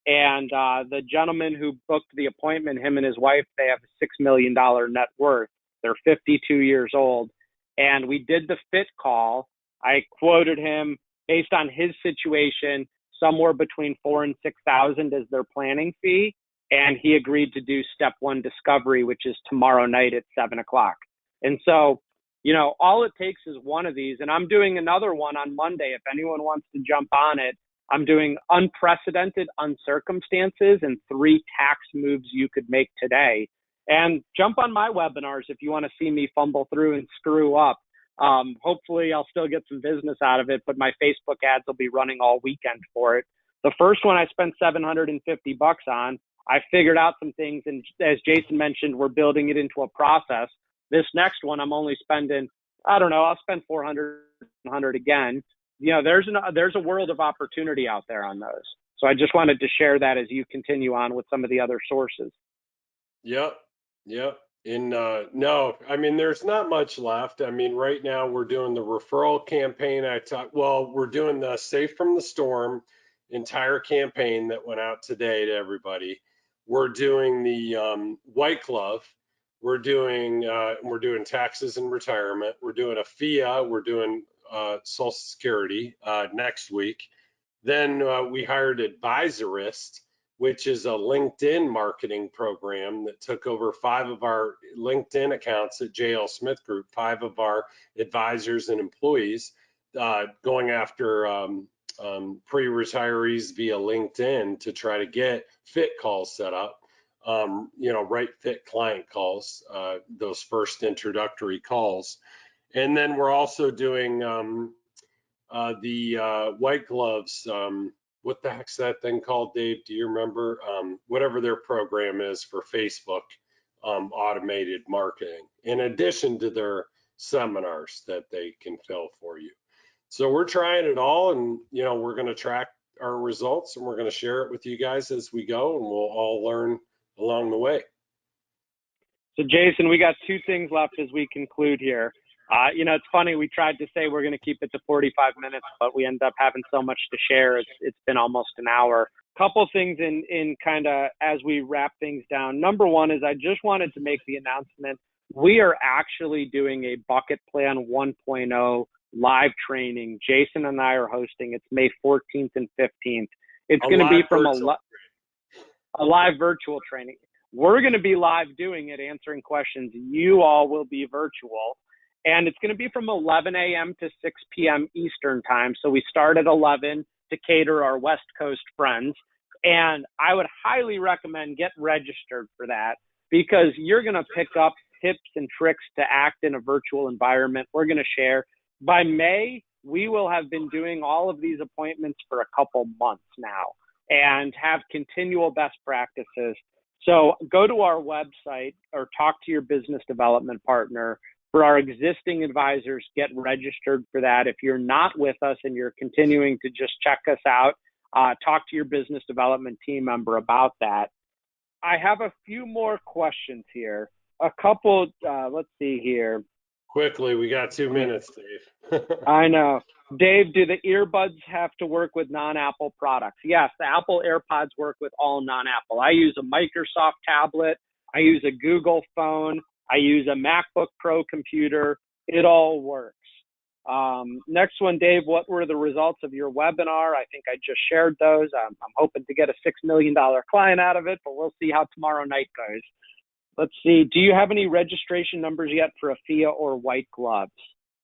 and the gentleman who booked the appointment, him and his wife, they have a $6 million net worth. They're 52 years old. And we did the fit call. I quoted him based on his situation, somewhere between 4,000 and 6,000 as their planning fee. And he agreed to do step 1 discovery, which is tomorrow night at 7:00. And so, all it takes is one of these. And I'm doing another one on Monday. If anyone wants to jump on it, I'm doing unprecedented uncircumstances and 3 tax moves you could make today. And jump on my webinars if you want to see me fumble through and screw up. Hopefully I'll still get some business out of it, but my Facebook ads will be running all weekend for it. The first one I spent $750 on. I figured out some things, and as Jason mentioned, we're building it into a process. This next one I'm only spending, I'll spend 400 again. There's a world of opportunity out there on those. So I just wanted to share that as you continue on with some of the other sources. Yep. And no, there's not much left. Right now we're doing the referral campaign. We're doing the Safe from the Storm entire campaign that went out today to everybody. We're doing the White Glove. We're doing taxes and retirement. We're doing a FIA. We're doing Social Security next week. Then we hired Advisorist, which is a LinkedIn marketing program that took over 5 of our LinkedIn accounts at JL Smith Group, 5 of our advisors and employees, going after pre-retirees via LinkedIn to try to get fit calls set up, right fit client calls, those first introductory calls. And then we're also doing the White Gloves. What the heck's that thing called, Dave? Do you remember? Whatever their program is for Facebook automated marketing, in addition to their seminars that they can fill for you. So we're trying it all, and we're going to track our results, and we're going to share it with you guys as we go, and we'll all learn along the way. So Jason, we got 2 things left as we conclude here. It's funny, we tried to say we're going to keep it to 45 minutes, but we end up having so much to share. It's been almost an hour. Couple things in kind of as we wrap things down. Number one is I just wanted to make the announcement. We are actually doing a Bucket Plan 1.0 live training. Jason and I are hosting. It's May 14th and 15th. It's going to be from a live virtual training. We're going to be live doing it, answering questions. You all will be virtual. And it's going to be from 11 a.m. to 6 p.m. Eastern time. So we start at 11 to cater our West Coast friends. And I would highly recommend get registered for that, because you're going to pick up tips and tricks to act in a virtual environment. We're going to share. By May, we will have been doing all of these appointments for a couple months now and have continual best practices. So go to our website or talk to your business development partner. For our existing advisors, get registered for that. If you're not with us and you're continuing to just check us out, talk to your business development team member about that. I have a few more questions here. A couple, let's see here. Quickly, we got 2 minutes, Dave. I know. Dave, do the earbuds have to work with non-Apple products? Yes, the Apple AirPods work with all non-Apple. I use a Microsoft tablet. I use a Google phone. I use a MacBook Pro computer. It all works. Next one, Dave, what were the results of your webinar? I think I just shared those. I'm hoping to get a $6 million client out of it, but we'll see how tomorrow night goes. Let's see. Do you have any registration numbers yet for AFIA or white gloves?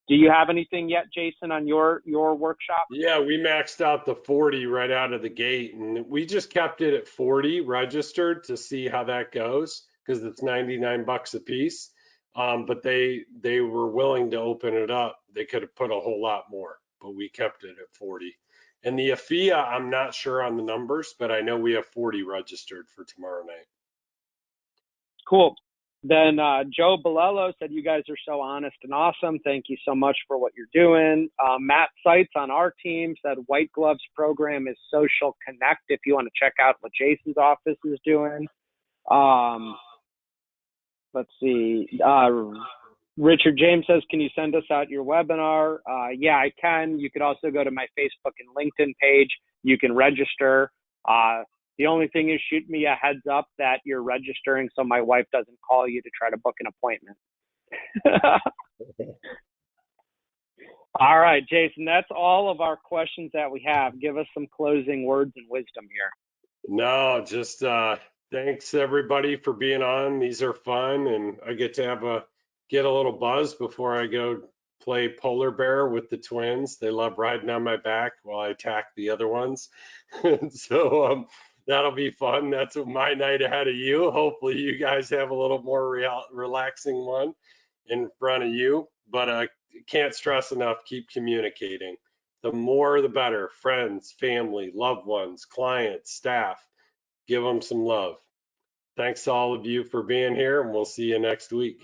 Do you have anything yet, Jason, on your workshop? Yeah, we maxed out the 40 right out of the gate, and we just kept it at 40 registered to see how that goes because it's 99 bucks a piece. But they were willing to open it up. They could have put a whole lot more, but we kept it at 40. And the AFIA, I'm not sure on the numbers, but I know we have 40 registered for tomorrow night. Cool. Then Joe Bolello said, you guys are so honest and awesome. Thank you so much for what you're doing. Matt Seitz on our team said White Gloves program is Social Connect if you want to check out what Jason's office is doing. Let's see. Richard James says, can you send us out your webinar? Yeah, I can. You could also go to my Facebook and LinkedIn page. You can register. The only thing is shoot me a heads up that you're registering so my wife doesn't call you to try to book an appointment. All right, Jason, that's all of our questions that we have. Give us some closing words and wisdom here. No, just thanks everybody for being on. These are fun, and I get to get a little buzz before I go play polar bear with the twins. They love riding on my back while I attack the other ones. So that'll be fun. That's my night ahead of you. Hopefully you guys have a little more relaxing one in front of you, but I can't stress enough, keep communicating. The more the better. Friends, family, loved ones, clients, staff, give them some love. Thanks to all of you for being here, and we'll see you next week.